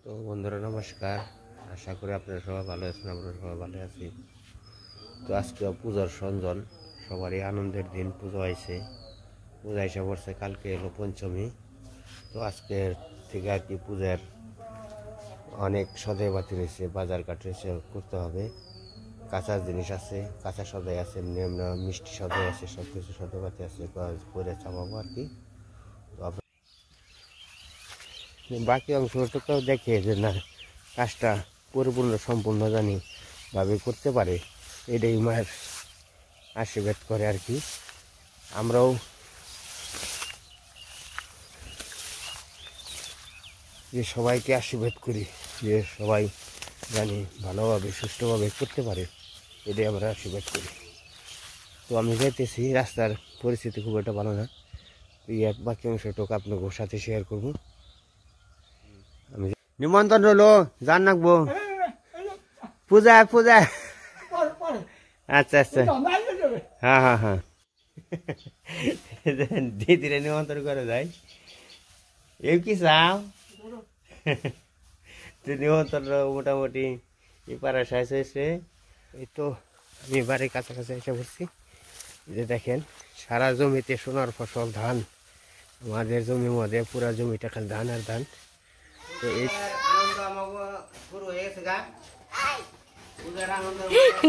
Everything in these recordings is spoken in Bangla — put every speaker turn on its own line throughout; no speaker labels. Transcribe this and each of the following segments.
তো বন্ধুরা নমস্কার, আশা করি আপনারা সবাই ভালো আছেন। আমরা সবাই ভালো আছি। তো আজকে পূজার সঞ্জন, সবারই আনন্দের দিন। পুজো হয়েছে, পূজা এসে পড়ছে, কালকে এলো পঞ্চমী। তো আজকের থেকে আর কি পূজার অনেক সদাই বাতি রয়েছে, বাজার ঘাট রয়েছে, করতে হবে। কাঁচা জিনিস আছে, কাঁচা সদাই আছে, এমনি এমনি মিষ্টি সদাই আছে, সব কিছু সদাই বাতি আছে, করে চাপাবো আর কি। বাকি অংশটুকুও দেখে যে না, কাজটা পরিপূর্ণ সম্পূর্ণ জানি ভাবে করতে পারে, এটাই মায়ের আশীর্বাদ করে আর কি। আমরাও যে সবাইকে আশীর্বাদ করি যে সবাই জানি ভালোভাবে সুষ্ঠুভাবে করতে পারে, এটাই আমরা আশীর্বাদ করি। তো আমি যাইতেছি, রাস্তার পরিস্থিতি খুব একটা ভালো না। বাকি অংশটুকু আপনাদের সাথে শেয়ার করবো। আমি নিমন্ত্রণ রইলো, জান রাখবো পূজা পূজা। আচ্ছা আচ্ছা, হ্যাঁ হ্যাঁ হ্যাঁ, দিদিরে নিমন্ত্রণ করে যাই। এই কি চাও নিমন্ত্রণ মোটামুটি এপাড়া শেষ হয়েছে। এই তো আমি এবারে কাছাকাছি এসে পড়ছি। যে দেখেন, সারা জমিতে সোনার ফসল ধান, আমাদের জমির মধ্যে পুরা জমিটা খালি ধান আর ধান। তো এই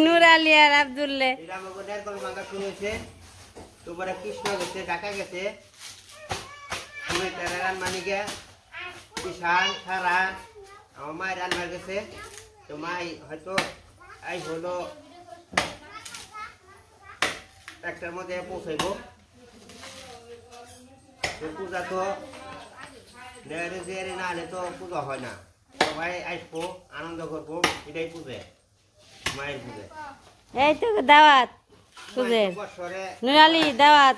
নুরালি আর আব্দুল্লাহ
তোমার কৃষ্ণ গেছে, ঢাকা গেছে, মানিকে কিষান সারা আমার মায়ের রান্নার গেছে। তো মাই হয়তো আই হলো একটার মধ্যে পৌঁছাইব। পূজা তো না হলে তো পূজা হয় না। সবাই আসবো, আনন্দ করবো, এটাই পুজো, মায়ের পুজো।
এই তো দাওয়াত তোদের নুরালি দাওয়াত,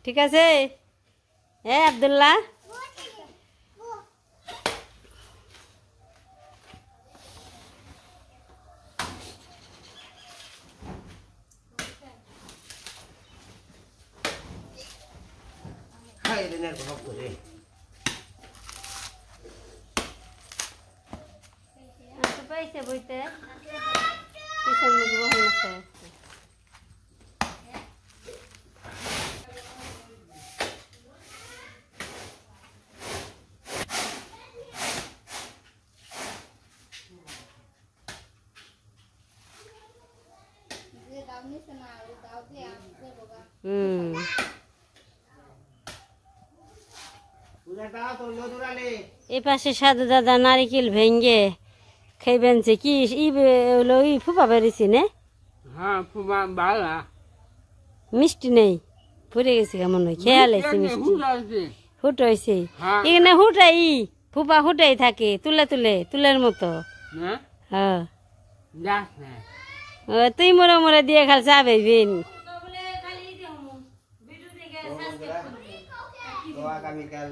ঠিক আছে? এ আব্দুল্লাহ, পাইছে বইতে কিষান মুখ বহন আছে। এই পাশে সাধু দাদা নারিকেল ভেঙ্গে খাইবেন যে কি হলো, ই ফুপা বেরিয়েছি নে?
হ্যাঁ, ফুপা বালা
মিষ্টি নেই, ফুরে গেছে কেমন হয়, খেয়াল আছে মিষ্টি হুট হয়েছে এখানে, হুটাই ফুপা হুটাই থাকে, তুলে তুলে তুলের মতো। হ্যাঁ, তুই মোড়ে মোড়ে দিয়ে খাল চাবে বিন।
আগামীকাল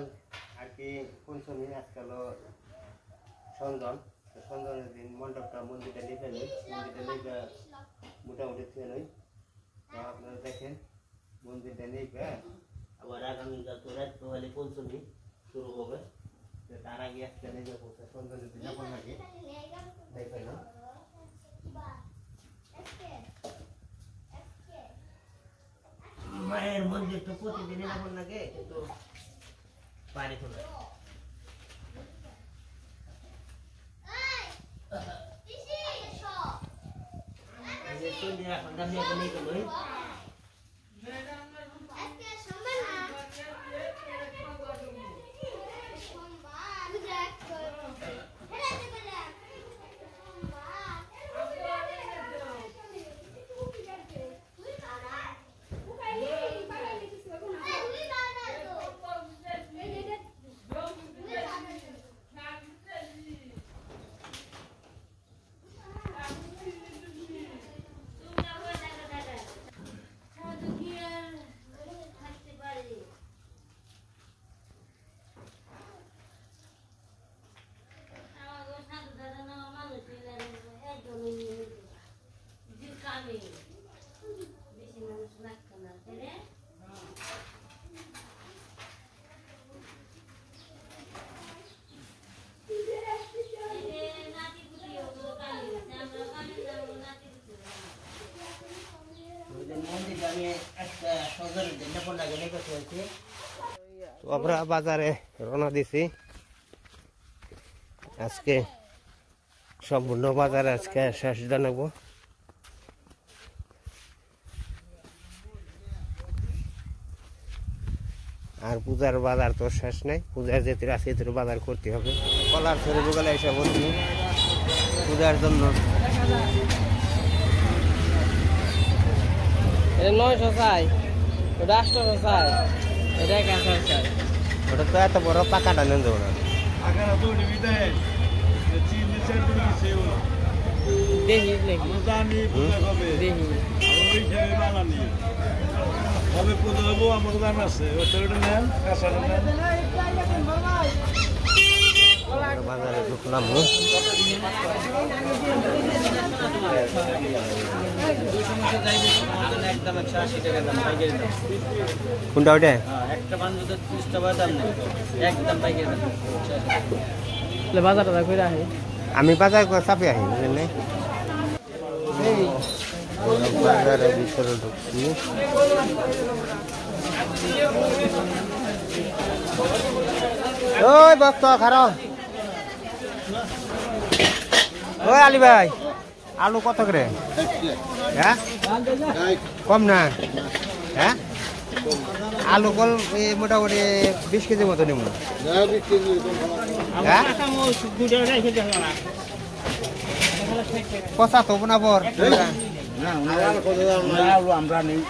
আর কি পঞ্চমী, আজকাল সঞ্জন, সঞ্জনের দিন মণ্ডপটা মন্দিরটা লিখে লই, মন্দিরটা লিখে মোটামুটি থুয়ে লই। তো আপনারা দেখেন মন্দিরটা লিখে আবার আগামীকাল তো রাত হলে পঞ্চমী শুরু হবে। তার আগে আজকে লিখে পৌঁছে সঞ্জনের দিন যখন আগে দেখাইল মায়ের মন্দির তো প্রতিদিন এরকম লাগে, কিন্তু পানি তোলা এখন দামি এখন নেই তো। আমরা বাজারে রওনা দিছি আজকে সম্পূর্ণ বাজারে আজকে শেষ জানাবো আর পূজার বাজার তো শেষ নাই পূজার যেতে আছে এতে বাজার করতে হবে কলার ছেড়ে বগলে এসে বলছি পূজার জন্য
900 চাই ওটা 800 চাই এটা 1000 চাই
ওটা তো এত বড় পাকাটা নেন যাবো না
দেখি দেখি দেখি
হবে পূজা হবো আমার দাম আছে ওটা নেন কাঁচাটা নেন
বাজারে ঢুকলাম কোনটা ওটা
বাজারটা কইরা আহি
আমি বাজার চাপে আহি বুঝলেন বাজারের ভিতরে ঢুকছি ওই বক্ত খারাপ ওই আলী ভাই আলু কত করে হ্যাঁ কম না হ্যাঁ আলু কল মোটামুটি 20 কেজি মতো নেব হ্যাঁ পচা তো না বর
আমরা নেই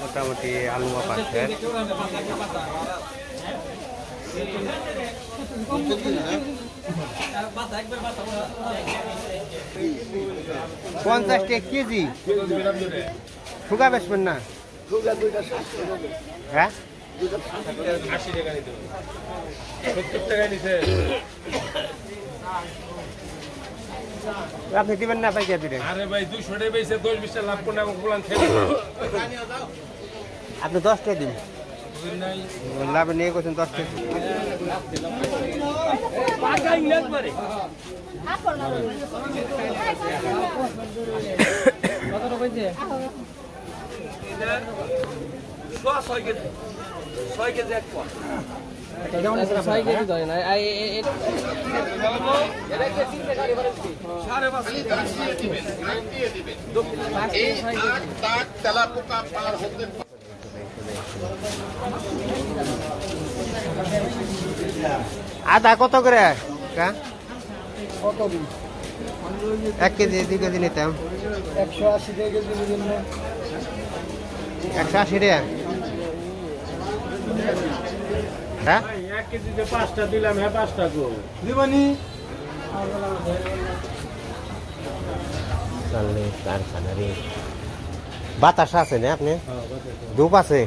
মোটামুটি আলু পাচ্ছে 50 টাকা কেজি শুকা বেচবেন না হ্যাঁ
80 টাকা নিতে 70 টাকা নিছে
আপনি দিবেন না পাইকারি দিলে
আরে ভাই 200 টাকা বেচে 10-20 টাকা লাভ কোন না কোন খেয়ে
আপনি 10 টাকা দিন
নাই
লাভ নিয়ে গেছেন 10 টাকা
পাকা ইংলাক পারে
কত টাকা কইছে
এটা 6 কেজি 6 কেজি এক পা
ছয় কেজি ধরে না
আদা কত করে 1 কেজি 2 কেজি নিতাম
180 টাকা কেজি দিবেন না
180 টাকা হ্যাঁ
1 কেজিতে 5টা দিলাম হ্যাঁ 5টা গো দিবানি
চলে কারখানা রে বাতাস আছে না আপনি ধূপ আছে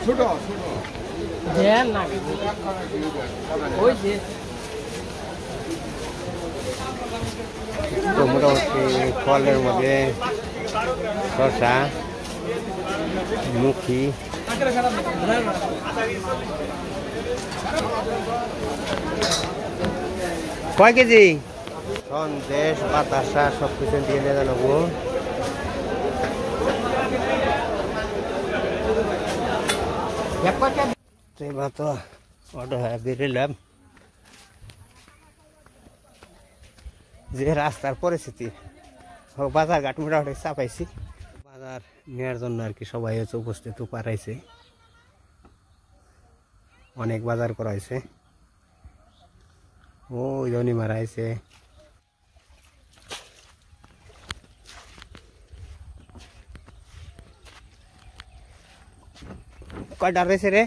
ছোট
ধ্যান না ওই যে
তো মোটামুটি ফলের মধ্যে শসা মুখি কয় কেজি সন্দেশ বাতাসা সব কিছু দিয়ে নিয়ে জানাবো এবার তো অটো হয়ে বেরোলাম যে রাস্তার পরিস্থিতি বাজার ঘাট মোটামুটি চাপাইছি বাজার নেওয়ার জন্য আর কি সবাই হচ্ছে উপস্থিত পারাইছে অনেক বাজার করা হয়েছে ওই জনি মারা হয়েছে কয়টা রয়েছে রে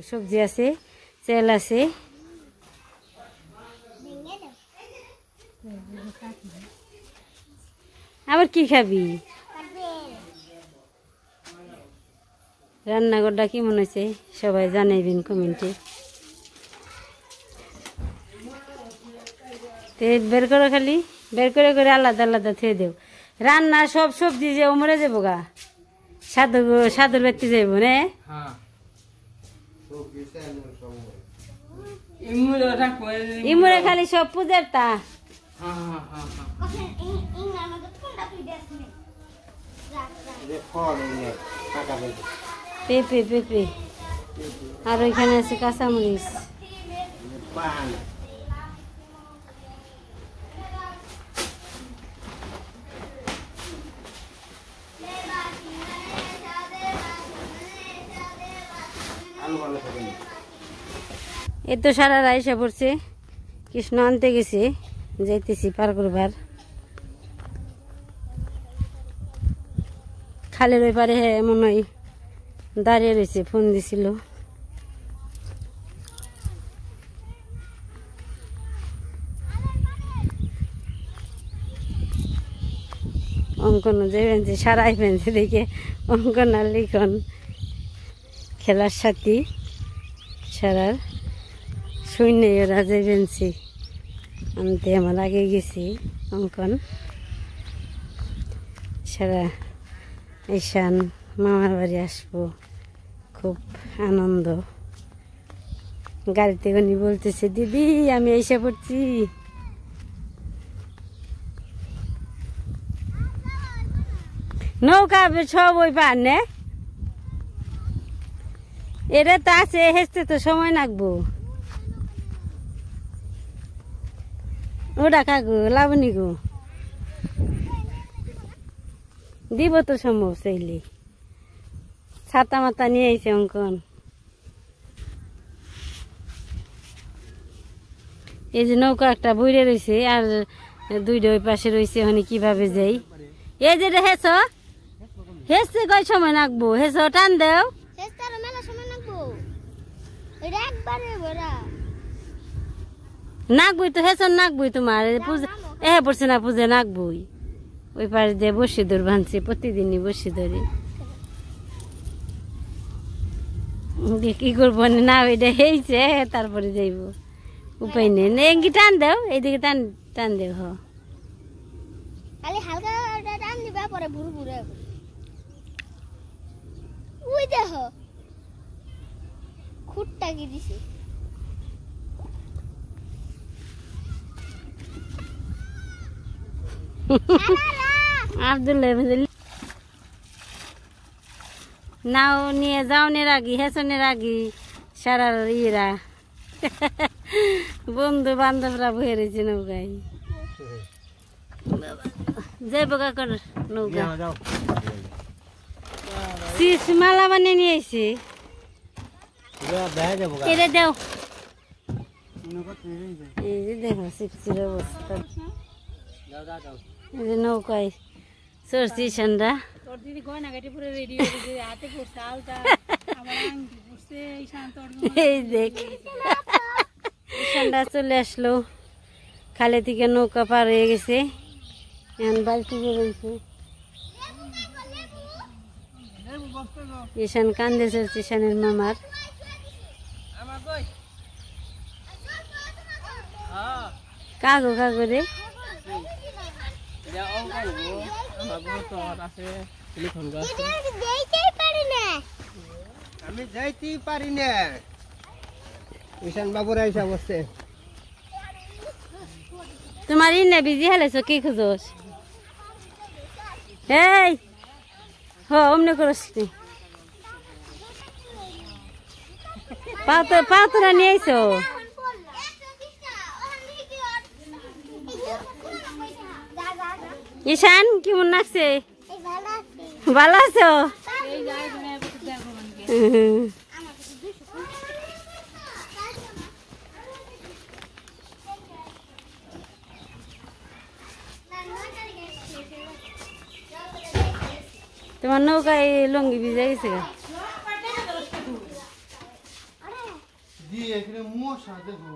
সবজি আছে তেল আছে আবার কি খাবি রান্নাঘরটা কেমন হয়েছে সবাই জানাইবেন কমেন্টে। বের করো, খালি বের করে করে আলাদা আলাদা থুয়ে দেও। রান্না সব সবজি যে মরে যাবো গা, সাধুর ব্যক্তি যাইব নে। ইমুরে খালি সব পূজার তা। পেঁপে পেঁপে আর ওইখানে আছে কাঁচামরিচ। এই তো সারা রাইসা পড়ছে, কৃষ্ণ আনতে গেছে, যাইতেছি পার করবার। খালের ওই পারে হ্যাঁ মনে হয় দাঁড়িয়ে রয়েছে, ফোন দিছিল। অঙ্কন যে ফেনছে সারাই ফেনছে দেখে অঙ্কন আর লিখন খেলার সাথী সারার শূন্য ওরা যে ফেনছি আনতে আমার আগে গেছি। অঙ্কন সারা ঈশান মামার বাড়ি আসবো, খুব আনন্দ। গাড়িতে উনি বলতেছে দিদি আমি এসে পড়ছি। নৌকা সব ওই পার নে, এটা তো আছে, হেসতে তো সময় লাগবো। ওটা কাকু লাবনি গো দিব তো সম্ভব চাইলে। ছাতা মাতা নিয়ে আইছে অঙ্কন। এই যে নৌকা একটা বইরে রয়েছে আর দুইটা ওই পাশে রয়েছে, ওখানে কিভাবে যাই। এই যে হেস হেসছে কয় সময় লাগবো, হেস টান দেও নাকবই তো, হেস নাকবই তোমার এ পড়ছে না পুজো নাকবই। ওই পারে দিয়ে বসে ধর ভাঙছে, প্রতিদিনই বসে ধরে। কি করবো না, ওইটা হয়েছে তারপরে যাইব, উপায় নেই। এঙ্গি টান দেও, এইদিকে টান টান দেও।
হালকা টান দিবা পরে ভুরু ভুরে ওই দেখো খুঁটটা কি দিছে।
আব্দুল্লাহ নাও নিয়ে যাওনের আগি হেসনের আগি সারার ইয়েরা বন্ধু বান্ধবরা বয়ে রয়েছে নৌকায়। যাই বোকা কর নৌকা শীষ মালা বানিয়ে নিয়ে আইছি। এটা দাও, এই যে দেখো শিবসির অবস্থা। এই যে নৌকায় চড়ছি সন্ধ্যা। এই দেখ সন্ধ্যা চলে আসলো, খালে থেকে নৌকা পার হয়ে গেছে, এখন বালতি বেরোইছে। ঈশান কান্দে চলছে, ঈশানের মামার। কাগো কাগো রে
আমি যাইতেই পারি না। ঈশান বাবুরা এসে বসছে।
তোমার ইনে বিজি হেলেছ কি খুঁজোস? এই অমনে করস পাতরা নিয়ে আইছো। ঈশান কেমন লাগছে? ভালো আছো? তোমার নৌকায় লঙ্গি ভিজে গেছে গা।
এখানে মশা দেখো।